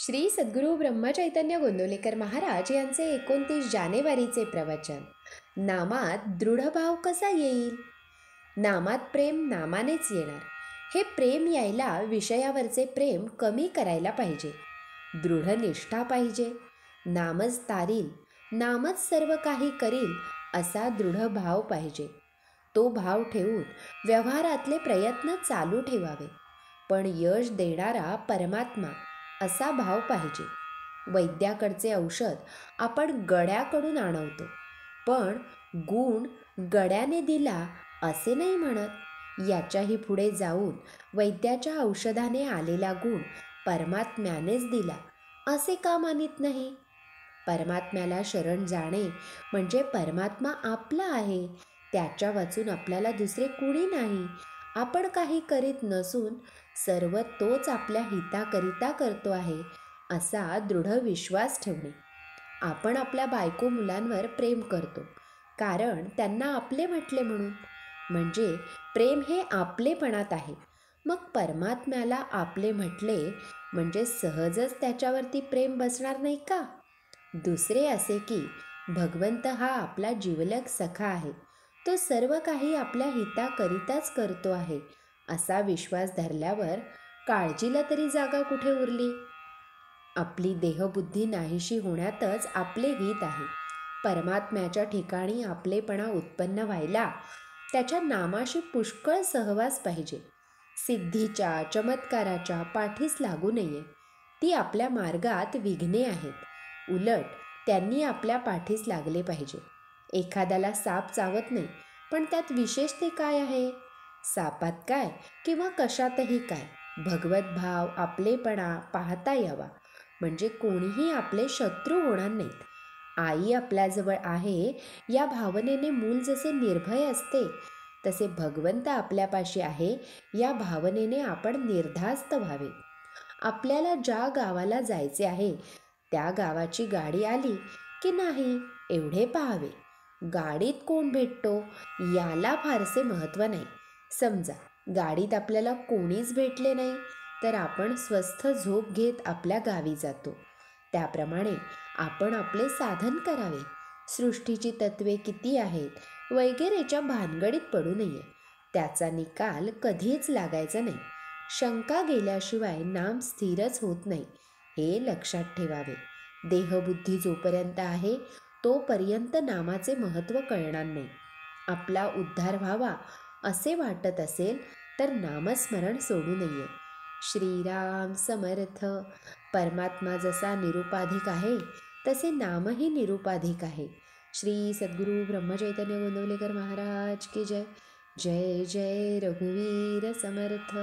श्री सद्गुरू ब्रह्मचैतन्य गोंदवलेकर महाराज यांचे 29 जानेवारीचे प्रवचन. नामात दृढभाव कसा येईल? नामात प्रेम नामानेच येणार. हे प्रेम यायला विषयावरचे प्रेम कमी करायला पाहिजे. दृढ निष्ठा पाहिजे. नामच तारील, नामच सर्व काही करील असा दृढ भाव पाहिजे. तो भाव ठेवून व्यवहारातले प्रयत्न चालू ठेवावे. पण यश देणारा परमात्मा असा भाव पाहिजे. वैद्याकडचे औषध आपण गड्याकडून आणवतो, पण गुण गड्याने दिला असे नाही म्हणत. याच्याही पुढे जाऊन वैद्याच्या औषधाने आलेला गुण परमात्म्यानेच दिला असे का मानित नाही? परमात्म्याला शरण जाणे म्हणजे परमात्मा आपला आहे, त्याच्या वाचून आपल्याला दुसरे कुणी नाही. आपण काही करीत नसून सर्व तोच आपल्या हिताकरिता करतो आहे असा दृढ विश्वास ठेवणे. आपण आपल्या बायको मुलांवर प्रेम करतो कारण त्यांना आपले म्हटले म्हणून. म्हणजे प्रेम हे आपलेपणात आहे. मग परमात्म्याला आपले म्हटले म्हणजे सहजच त्याच्यावरती प्रेम बसणार नाही का? दुसरे असे की भगवंत हा आपला जिवलग सखा आहे, तो सर्व काही आपल्या हिताकरिताच करतो आहे असा विश्वास धरल्यावर काळजीला तरी जागा कुठे उरली? आपली देहबुद्धी नाहीशी होण्यातच आपले हित आहे. परमात्म्याच्या ठिकाणी आपलेपणा उत्पन्न व्हायला त्याच्या नामाशी पुष्कळ सहवास पाहिजे. सिद्धीच्या चमत्काराच्या पाठीस लागू नये. ती आपल्या मार्गात विघ्ने आहेत. उलट त्यांनी आपल्या पाठीस लागले पाहिजे. एखाद्याला साप चावत नाही, पण त्यात विशेष ते काय आहे? सापात काय किंवा कशातही काय, भगवत भाव आपलेपणा पाहता यावा. म्हणजे कोणीही आपले शत्रू होणार नाहीत. आई आपल्याजवळ आहे या भावनेने मूल जसे निर्भय असते, तसे भगवंत आपल्यापाशी आहे या भावनेने आपण निर्धास्त व्हावे. आपल्याला ज्या गावाला जायचे आहे त्या गावाची गाडी आली की नाही एवढे पाहावे. गाडीत कोण भेटतो याला फारसे महत्त्व नाही. समजा गाडीत आपल्याला कोणीच भेटले नाही तर आपण स्वस्थ झोप घेत आपल्या गावी जातो. त्याप्रमाणे आपण आपले साधन करावे. सृष्टीची तत्वे किती आहेत वगैरेच्या भानगडीत पडू नये. त्याचा निकाल कधीच लागायचा नाही. शंका गेल्याशिवाय नाम स्थिरच होत नाही, हे लक्षात ठेवावे. देहबुद्धी जोपर्यंत आहे तोपर्यंत नामाचे महत्त्व कळणार नाही. आपला उद्धार व्हावा असे वाटत असेल तर नामस्मरण सोडू नये. श्रीराम समर्थ. परमात्मा जसा निरुपाधिक आहे तसे नामही निरुपाधिक आहे. श्री सद्गुरू ब्रह्मचैतन्य गोंदवलेकर महाराज की जय. जय जय रघुवीर समर्थ.